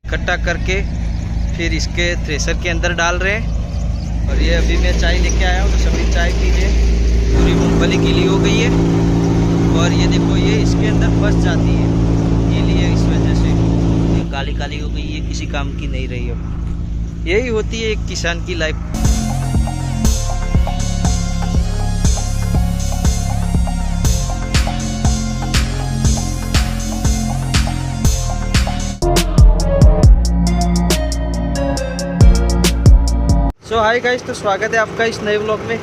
इकट्ठा करके फिर इसके थ्रेसर के अंदर डाल रहे हैं। और ये अभी मैं चाय लेके आया हूँ तो सभी चाय पी रहे हैं। पूरी मूंगफली गीली हो गई है और ये देखो ये इसके अंदर फंस जाती है, गीली है इस वजह से ये काली काली हो गई है, किसी काम की नहीं रही। अब यही होती है एक किसान की लाइफ। सो हाय गाइस, तो स्वागत है आपका इस नए व्लॉग में।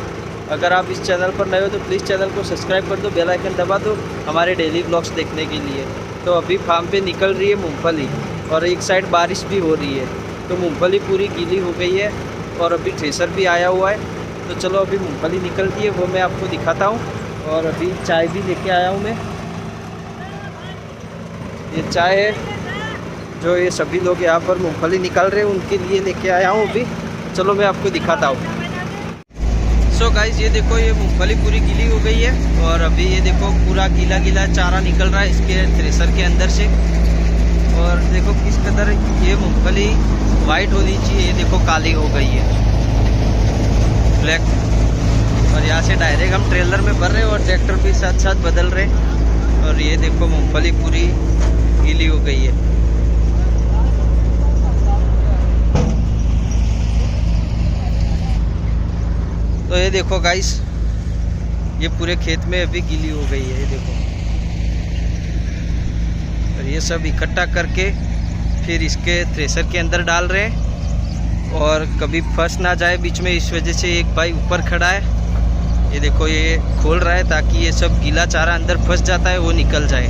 अगर आप इस चैनल पर नए हो तो प्लीज़ चैनल को सब्सक्राइब कर दो, बेल आइकन दबा दो हमारे डेली व्लॉग्स देखने के लिए। तो अभी फार्म पे निकल रही है मूंगफली और एक साइड बारिश भी हो रही है, तो मूंगफली पूरी गीली हो गई है और अभी थ्रेसर भी आया हुआ है। तो चलो अभी मूंगफली निकलती है वो मैं आपको दिखाता हूँ। और अभी चाय भी लेके आया हूँ मैं। ये चाय है जो ये सभी लोग यहाँ पर मूँगफली निकाल रहे हैं उनके लिए लेके आया हूँ अभी। चलो मैं आपको दिखाता हूँ। सो गाइस, ये देखो ये मूंगफली पूरी गीली हो गई है और अभी ये देखो पूरा गीला गीला चारा निकल रहा है इसके थ्रेसर के अंदर से। और देखो किस कदर ये मूंगफली वाइट होनी चाहिए, ये देखो काली हो गई है, ब्लैक। और यहाँ से डायरेक्ट हम ट्रेलर में भर रहे हैं और ट्रैक्टर भी साथ साथ बदल रहे हैं। और ये देखो मूंगफली पूरी गीली हो गई है। तो ये देखो गाइस, ये पूरे खेत में अभी गीली हो गई है, ये देखो। और ये सब इकट्ठा करके फिर इसके थ्रेसर के अंदर डाल रहे हैं और कभी फंस ना जाए बीच में, इस वजह से एक भाई ऊपर खड़ा है। ये देखो ये खोल रहा है ताकि ये सब गीला चारा अंदर फंस जाता है वो निकल जाए।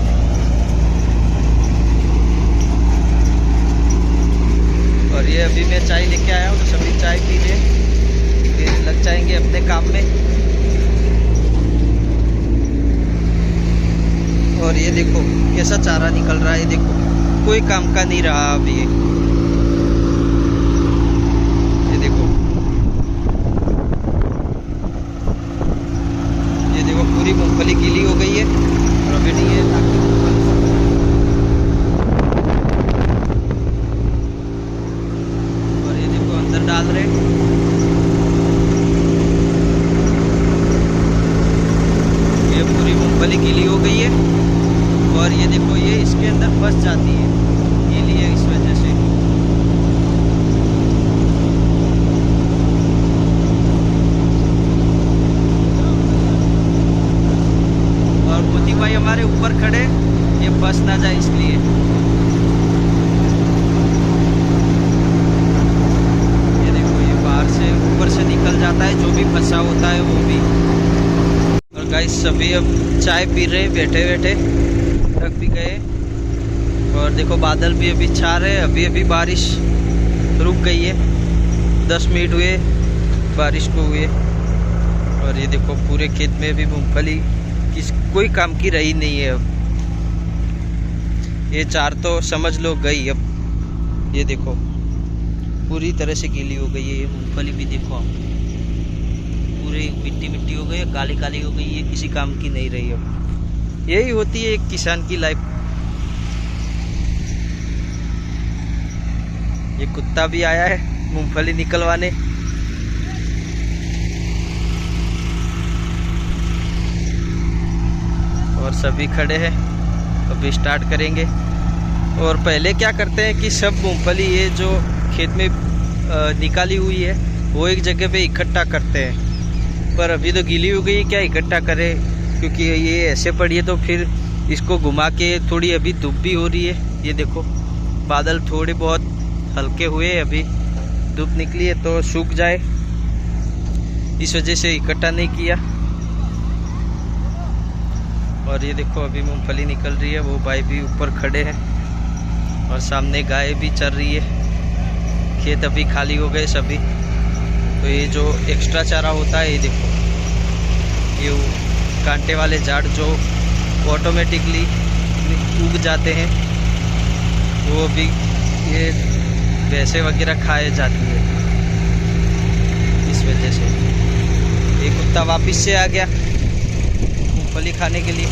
और ये अभी मैं चाय लेके आया हूँ तो सभी चाय पी रहे हैं, फिर लग जाएंगे अपने काम में। और ये देखो कैसा चारा निकल रहा है, ये देखो कोई काम का नहीं रहा अब ये देखो, ये देखो पूरी मूंगफली गीली हो गई है और अभी नहीं है। और ये देखो अंदर डाल रहे हैं। मूंगफली गीली हो गई है और ये देखो ये इसके अंदर फंस जाती है, गीली है इस वजह से। और मोती भाई हमारे ऊपर खड़े, ये फंस ना जाए इसलिए। ये देखो ये बाहर से ऊपर से निकल जाता है जो भी फंसा होता है वो भी। और गाइस सभी अब चाय पी रहे बैठे बैठे, थक भी गए। और देखो बादल भी अभी छा रहे हैं, अभी अभी बारिश रुक गई है, 10 मिनट हुए बारिश को हुए। और ये देखो पूरे खेत में भी मूंगफली कोई काम की रही नहीं है अब। ये चार तो समझ लो गई अब। ये देखो पूरी तरह से गीली हो गई है ये मूंगफली भी, देखो आप पूरी मिट्टी मिट्टी हो गई है, काली काली हो गई है, किसी काम की नहीं रही अब। यही होती है एक किसान की लाइफ। ये कुत्ता भी आया है मूंगफली निकलवाने। और सभी खड़े हैं, अभी स्टार्ट करेंगे। और पहले क्या करते हैं कि सब मूंगफली ये जो खेत में निकाली हुई है वो एक जगह पे इकट्ठा करते हैं, पर अभी तो गीली हो गई, क्या इकट्ठा करें क्योंकि ये ऐसे पड़ी है। तो फिर इसको घुमा के थोड़ी अभी धूप भी हो रही है, ये देखो बादल थोड़े बहुत हल्के हुए, अभी धूप निकली है तो सूख जाए, इस वजह से इकट्ठा नहीं किया। और ये देखो अभी मूंगफली निकल रही है, वो भाई भी ऊपर खड़े हैं और सामने गाय भी चर रही है। खेत अभी खाली हो गए सभी। तो ये जो एक्स्ट्रा चारा होता है, ये देखो ये कांटे वाले झाड़ जो ऑटोमेटिकली उग जाते हैं वो भी ये भैंसे वगैरह खाए जाती है, इस वजह से। ये कुत्ता वापस से आ गया मूंगफली खाने के लिए।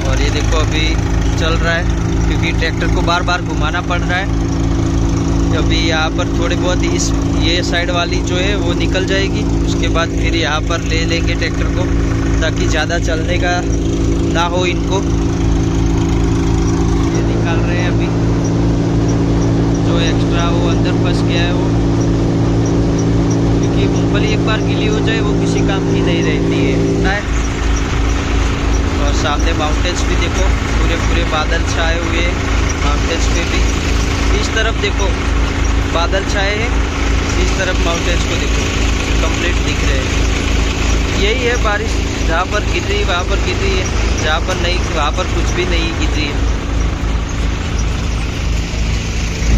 और ये देखो अभी चल रहा है क्योंकि क्योंकि ट्रैक्टर को बार बार घुमाना पड़ रहा है। अभी यहाँ पर थोड़े बहुत ये साइड वाली जो है वो निकल जाएगी, उसके बाद फिर यहाँ पर ले लेंगे ट्रैक्टर को, ताकि ज़्यादा चलने का ना हो इनको। ये निकाल रहे हैं अभी, जो एक्स्ट्रा वो अंदर फंस गया है वो, क्योंकि मूंगफली एक बार गीली हो जाए वो किसी काम की नहीं रहती है। और सामने माउंटेन्स भी देखो, पूरे बादल छाए हुए माउंटेन्स पे भी। इस तरफ देखो बादल छाए हैं, इस तरफ माउंटेन्स को देखो कंप्लीट दिख रहे हैं। यही है बारिश, जहाँ पर गिर रही है वहाँ पर गिर रही है, जहाँ पर नहीं वहाँ पर कुछ भी नहीं गिर रही है।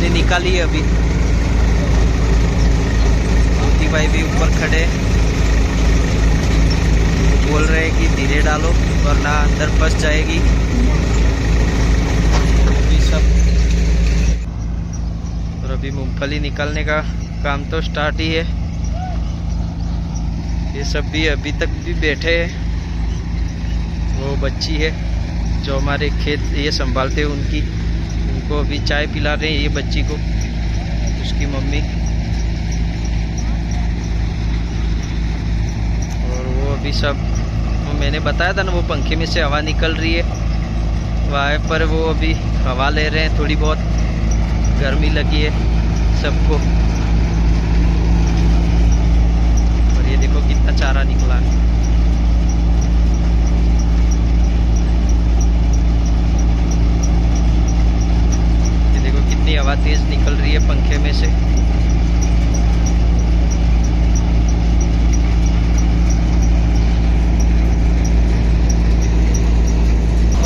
ये निकाली है अभी, मोती भाई भी ऊपर खड़े बोल रहे हैं कि धीरे डालो वरना अंदर फंस जाएगी। सब और अभी मूंगफली निकालने का काम तो स्टार्ट ही है। ये सब भी अभी तक भी बैठे हैं। वो बच्ची है जो हमारे खेत ये संभालते हैं उनको अभी चाय पिला रहे हैं, ये बच्ची को उसकी मम्मी। और वो अभी सब मैंने बताया था ना, वो पंखे में से हवा निकल रही है वहाँ पर, वो अभी हवा ले रहे हैं। थोड़ी बहुत गर्मी लगी है सबको। और ये देखो कितना चारा निकला है। ये देखो कितनी हवा तेज निकल रही है पंखे में से।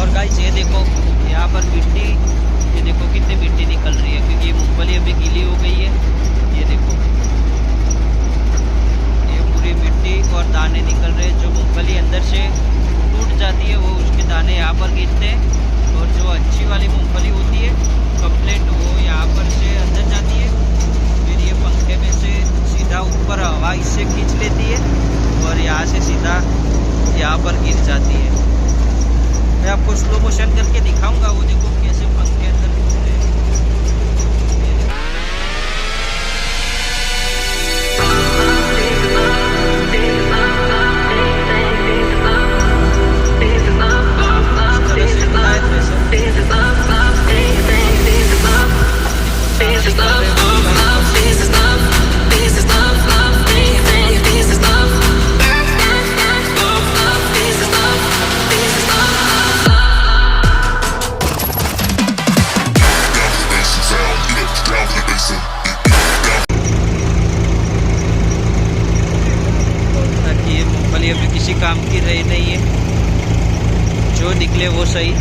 और गाइस ये देखो यहाँ पर मिट्टी, ये देखो कितनी मिट्टी निकल रही है, क्योंकि ये मूंगफली अभी गीली हो गई है। ये देखो ये पूरी मिट्टी और दाने निकल रहे हैं। जो मूंगफली अंदर से टूट जाती है वो उसके दाने यहाँ पर गिरते हैं, और जो अच्छी वाली मूंगफली होती है कंप्लीट वो यहाँ पर से अंदर जाती है। फिर ये पंखे में से सीधा ऊपर हवा इससे खींच लेती है और यहाँ से सीधा यहाँ पर गिर जाती है। मैं आपको स्लो मोशन करके दिखाऊंगा, वो देखो कैसे पंखे अंदर घूमते हैं। अभी किसी काम की रही नहीं है, जो निकले वो सही।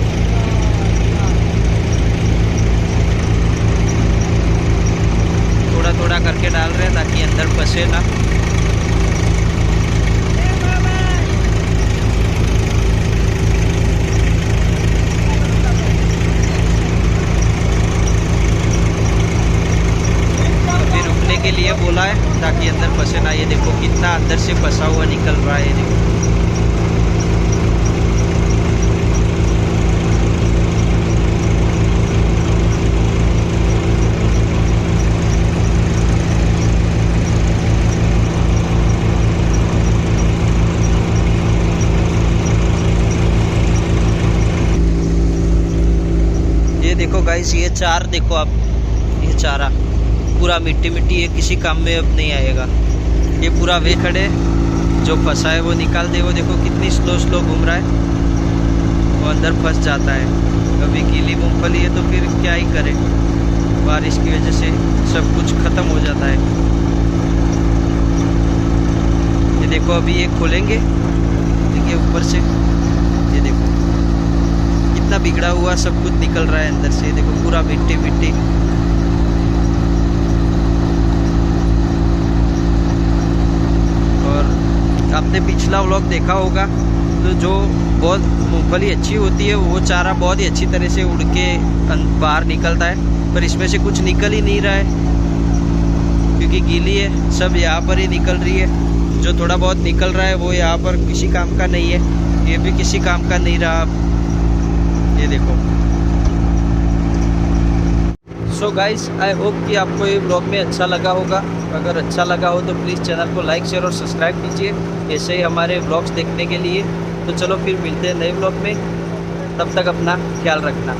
थोड़ा थोड़ा करके डाल रहे हैं ताकि अंदर फंसे ना। अभी रुकने के लिए बोला है ताकि अंदर फंसे ना। ये देखो कितना अंदर से फंसा हुआ निकल रहा है। ये देखो देखो गाइस, ये चार देखो आप, ये चारा पूरा मिट्टी मिट्टी है, किसी काम में अब नहीं आएगा। ये पूरा वे खड़े जो फंसा है वो निकाल दे। वो देखो कितनी स्लो घूम रहा है, वो अंदर फंस जाता है। अभी गीली मूंगफली है तो फिर क्या ही करे, बारिश की वजह से सब कुछ ख़त्म हो जाता है। ये देखो अभी ये खोलेंगे, देखिए ऊपर से, ये देखो कितना बिगड़ा हुआ सब कुछ निकल रहा है अंदर से। देखो पूरा मिट्टी मिट्टी। और आपने पिछला व्लॉग देखा होगा तो जो बहुत मूंगफली अच्छी होती है वो चारा बहुत ही अच्छी तरह से उड़ के बाहर निकलता है, पर इसमें से कुछ निकल ही नहीं रहा है क्योंकि गीली है। सब यहाँ पर ही निकल रही है। जो थोड़ा बहुत निकल रहा है वो यहाँ पर किसी काम का नहीं है, ये भी किसी काम का नहीं रहा। ये देखो सो गाइस आई होप कि आपको ये ब्लॉग में अच्छा लगा होगा। अगर अच्छा लगा हो तो प्लीज़ चैनल को लाइक शेयर और सब्सक्राइब कीजिए ऐसे ही हमारे ब्लॉग्स देखने के लिए। तो चलो फिर मिलते हैं नए ब्लॉग में, तब तक अपना ख्याल रखना।